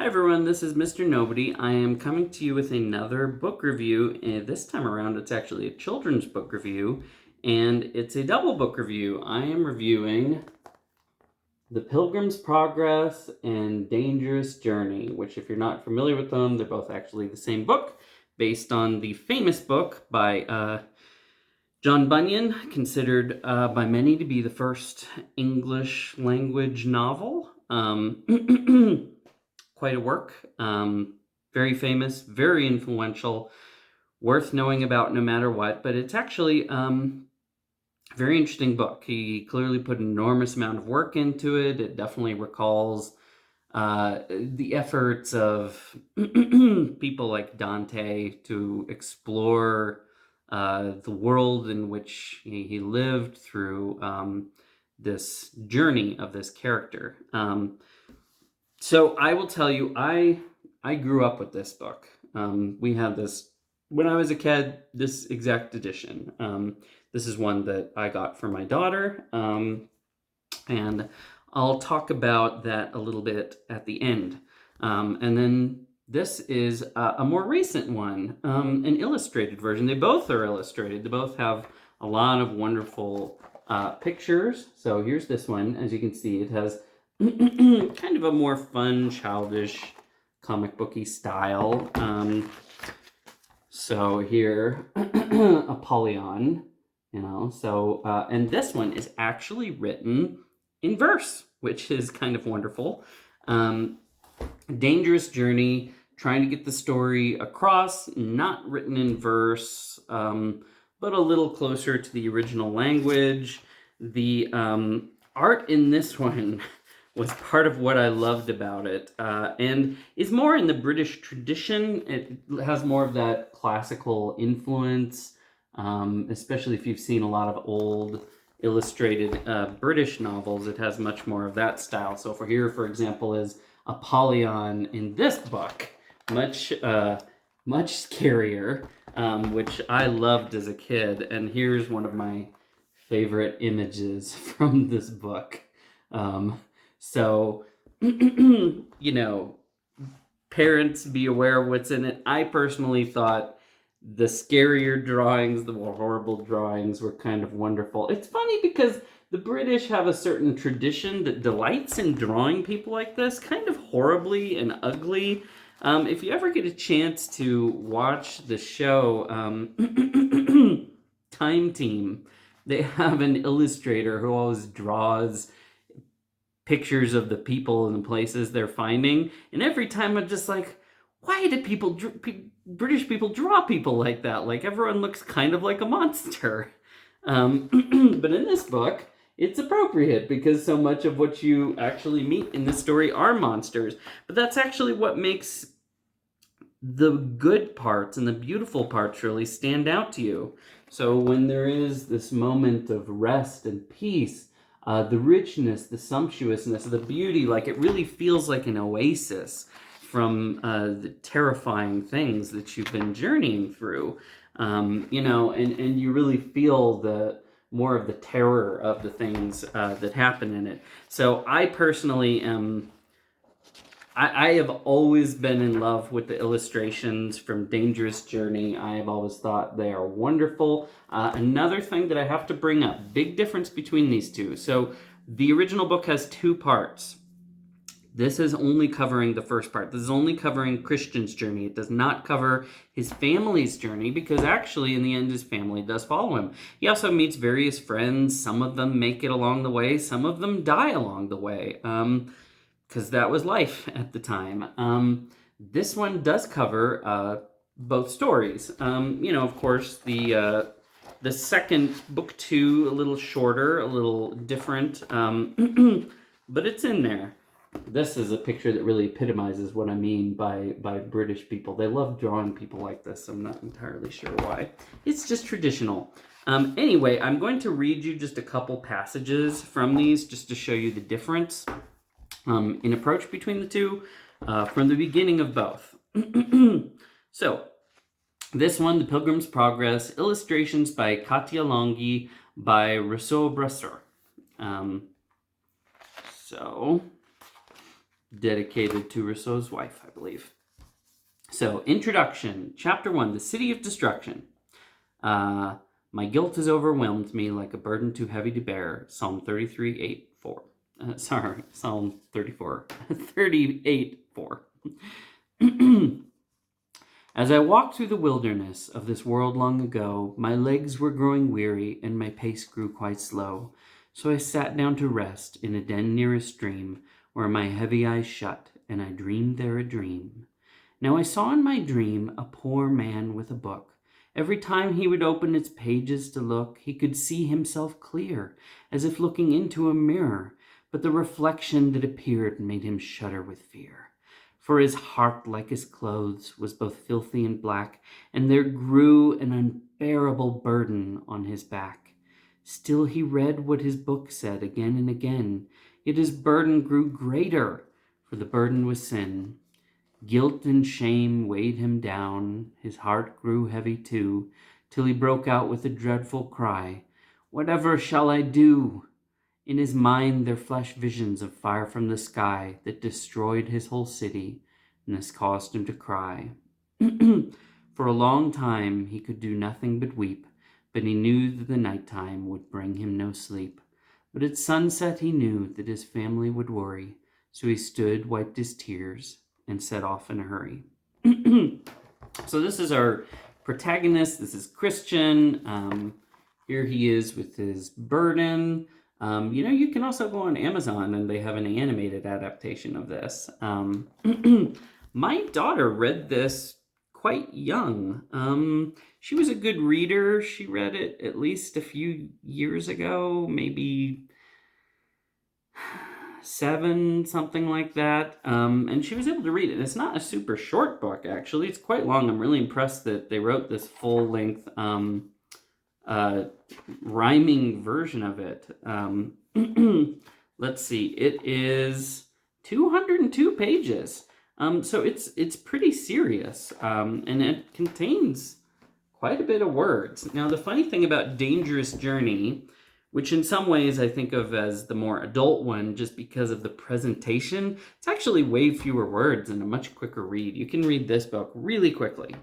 Hi everyone, this is Mr. Nobody. I am coming to you with another book review, and this time around it's actually a children's book review, and it's a double book review. I am reviewing The Pilgrim's Progress and Dangerous Journey, which if you're not familiar with them, they're both actually the same book, based on the famous book by John Bunyan, considered by many to be the first English language novel. Quite a work. Very famous, very influential, worth knowing about no matter what. But it's actually a very interesting book. He clearly put an enormous amount of work into it. It definitely recalls the efforts of people like Dante to explore the world in which he lived through this journey of this character. So I will tell you, I grew up with this book. We had this when I was a kid, this exact edition. This is one that I got for my daughter, and I'll talk about that a little bit at the end. And then this is a more recent one, an illustrated version. They both are illustrated. They both have a lot of wonderful pictures. So here's this one. As you can see, it has kind of a more fun, childish, comic booky style. So here, Apollyon, So, and this one is actually written in verse, which is kind of wonderful. Dangerous Journey, trying to get the story across, not written in verse, but a little closer to the original language. The art in this one was part of what I loved about it, and is more in the British tradition. It has more of that classical influence, especially if you've seen a lot of old illustrated British novels. It has much more of that style. So for here, for example, is Apollyon in this book, much scarier, which I loved as a kid. And here's one of my favorite images from this book. So, parents, be aware of what's in it. I personally thought the scarier drawings, the more horrible drawings, were kind of wonderful. It's funny because the British have a certain tradition that delights in drawing people like this, kind of horribly and ugly. If you ever get a chance to watch the show Time Team, they have an illustrator who always draws pictures of the people and the places they're finding, and every time I'm just like, why do British people draw people like that? Like, everyone looks kind of like a monster. But in this book, it's appropriate because so much of what you actually meet in this story are monsters. But that's actually what makes the good parts and the beautiful parts really stand out to you. So when there is this moment of rest and peace, the richness, the sumptuousness, the beauty, like it really feels like an oasis from the terrifying things that you've been journeying through, and you really feel the more of the terror of the things that happen in it. So I personally am. I have always been in love with the illustrations from Dangerous Journey. I have always thought they are wonderful. Another thing that I have to bring up, big difference between these two. So the original book has two parts. This is only covering the first part. This is only covering Christian's journey. It does not cover his family's journey because actually in the end his family does follow him. He also meets various friends. Some of them make it along the way. Some of them die along the way. Because that was life at the time. This one does cover both stories. Of course, the second book two, a little shorter, a little different, but it's in there. This is a picture that really epitomizes what I mean by British people. They love drawing people like this. I'm not entirely sure why. It's just traditional. Anyway, I'm going to read you just a couple passages from these just to show you the difference in approach between the two from the beginning of both. So, this one, The Pilgrim's Progress, illustrations by Katia Longi, by Rousseau Brasseur. So, dedicated to Rousseau's wife, I believe. So, introduction, chapter 1, the city of destruction. My guilt has overwhelmed me like a burden too heavy to bear. Psalm 33:8-4. Psalm 34, 38:4. As I walked through the wilderness of this world long ago, my legs were growing weary and my pace grew quite slow. So I sat down to rest in a den near a stream, where my heavy eyes shut, and I dreamed there a dream. Now I saw in my dream a poor man with a book. Every time he would open its pages to look, he could see himself clear, as if looking into a mirror. But the reflection that appeared made him shudder with fear. For his heart, like his clothes, was both filthy and black, and there grew an unbearable burden on his back. Still he read what his book said again and again, yet his burden grew greater, for the burden was sin. Guilt and shame weighed him down, his heart grew heavy too, till he broke out with a dreadful cry, "Whatever shall I do?" In his mind there flashed visions of fire from the sky that destroyed his whole city, and this caused him to cry. For a long time he could do nothing but weep, but he knew that the night time would bring him no sleep. But at sunset he knew that his family would worry, so he stood, wiped his tears, and set off in a hurry. So this is our protagonist. This is Christian. Here he is with his burden. You can also go on Amazon and they have an animated adaptation of this. My daughter read this quite young. She was a good reader. She read it at least a few years ago, maybe 7, something like that. And she was able to read it. It's not a super short book, actually. It's quite long. I'm really impressed that they wrote this full-length rhyming version of it. Let's see. It is 202 pages. So it's pretty serious. And it contains quite a bit of words. Now, the funny thing about Dangerous Journey, which in some ways I think of as the more adult one just because of the presentation, it's actually way fewer words and a much quicker read. You can read this book really quickly.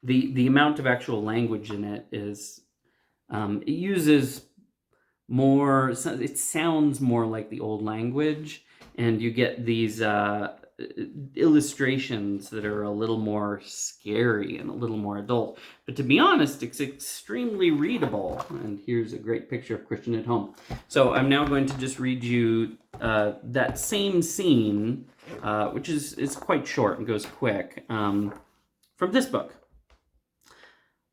The amount of actual language in it is, it uses more, it sounds more like the old language, and you get these illustrations that are a little more scary and a little more adult. But to be honest, it's extremely readable. And here's a great picture of Christian at home. So I'm now going to just read you that same scene, which is quite short and goes quick, from this book.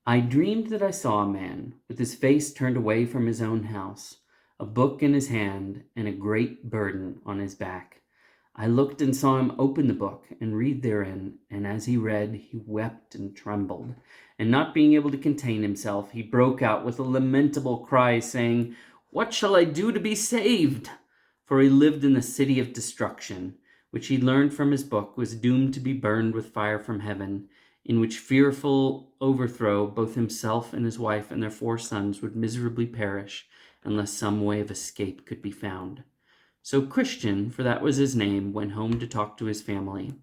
I dreamed that I saw a man with his face turned away from his own house, a book in his hand, and a great burden on his back. I looked and saw him open the book and read therein, and as he read, he wept and trembled, and not being able to contain himself, he broke out with a lamentable cry, saying, "What shall I do to be saved?" For he lived in the city of destruction, which he learned from his book was doomed to be burned with fire from heaven, in which fearful overthrow both himself and his wife and their 4 sons would miserably perish, unless some way of escape could be found. So Christian, for that was his name, went home to talk to his family.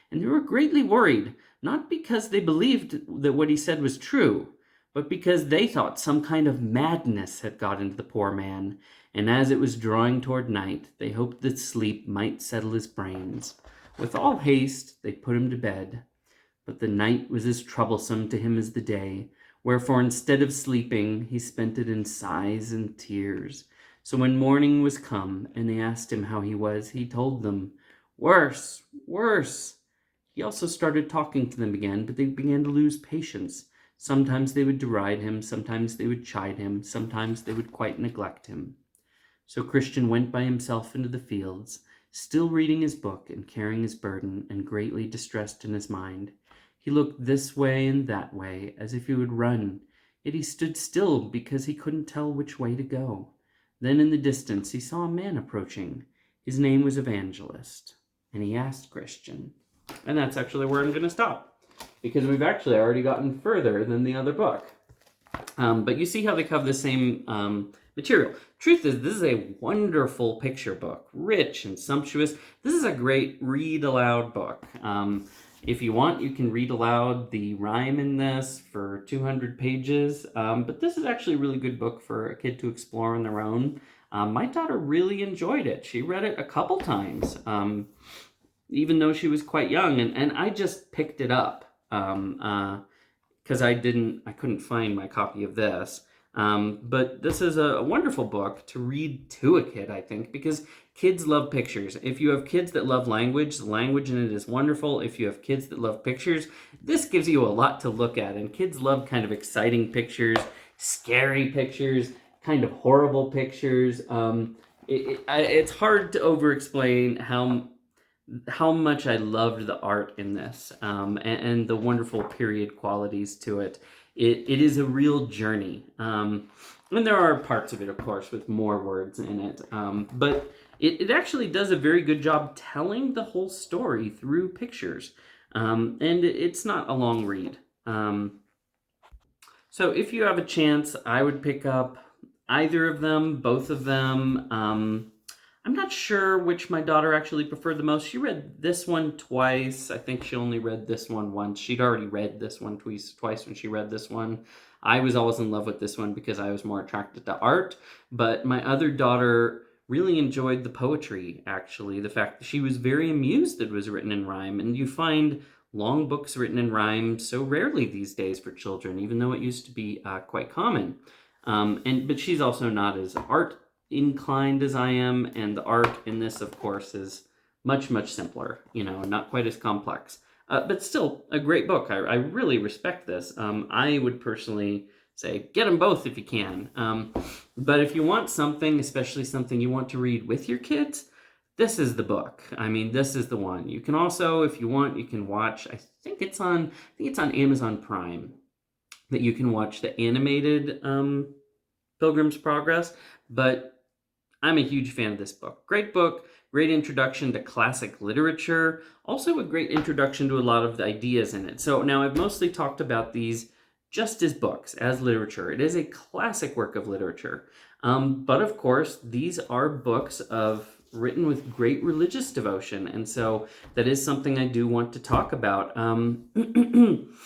And they were greatly worried, not because they believed that what he said was true, but because they thought some kind of madness had got into the poor man, and as it was drawing toward night, they hoped that sleep might settle his brains. With all haste, they put him to bed. But the night was as troublesome to him as the day, wherefore instead of sleeping, he spent it in sighs and tears. So when morning was come, and they asked him how he was, he told them, "Worse, worse." He also started talking to them again, but they began to lose patience. Sometimes they would deride him, sometimes they would chide him, sometimes they would quite neglect him. So Christian went by himself into the fields, still reading his book and carrying his burden, and greatly distressed in his mind. He looked this way and that way, as if he would run, yet he stood still because he couldn't tell which way to go. Then in the distance he saw a man approaching. His name was Evangelist, and he asked Christian. And that's actually where I'm going to stop, because we've actually already gotten further than the other book. But you see how they have the same material. Truth is, this is a wonderful picture book, rich and sumptuous. This is a great read aloud book. If you want, you can read aloud the rhyme in this for 200 pages. But this is actually a really good book for a kid to explore on their own. My daughter really enjoyed it. She read it a couple times, even though she was quite young, and I just picked it up because I couldn't find my copy of this. But this is a wonderful book to read to a kid, I think, because kids love pictures. If you have kids that love language, the language in it is wonderful. If you have kids that love pictures, this gives you a lot to look at. And kids love kind of exciting pictures, scary pictures, kind of horrible pictures. It's hard to over-explain how much I loved the art in this, and the wonderful period qualities to it. It is a real journey. And there are parts of it, of course, with more words in it. But it actually does a very good job telling the whole story through pictures. And it's not a long read. So if you have a chance, I would pick up either of them, both of them. I'm not sure which my daughter actually preferred the most. She read this one twice. I think she only read this one once. She'd already read this one twice when she read this one. I was always in love with this one because I was more attracted to art. But my other daughter really enjoyed the poetry, actually. The fact that she was very amused that it was written in rhyme. And you find long books written in rhyme so rarely these days for children, even though it used to be quite common. But she's also not as art inclined as I am, and the art in this, of course, is much, much simpler, not quite as complex. But still, a great book. I really respect this. I would personally say get them both if you can. But if you want something, especially something you want to read with your kids, this is the book. I mean, this is the one. You can also, if you want, you can watch, I think it's on Amazon Prime, that you can watch the animated Pilgrim's Progress. But I'm a huge fan of this book. Great book, great introduction to classic literature, also a great introduction to a lot of the ideas in it. So now I've mostly talked about these just as books, as literature. It is a classic work of literature. But of course, these are books written with great religious devotion, and so that is something I do want to talk about.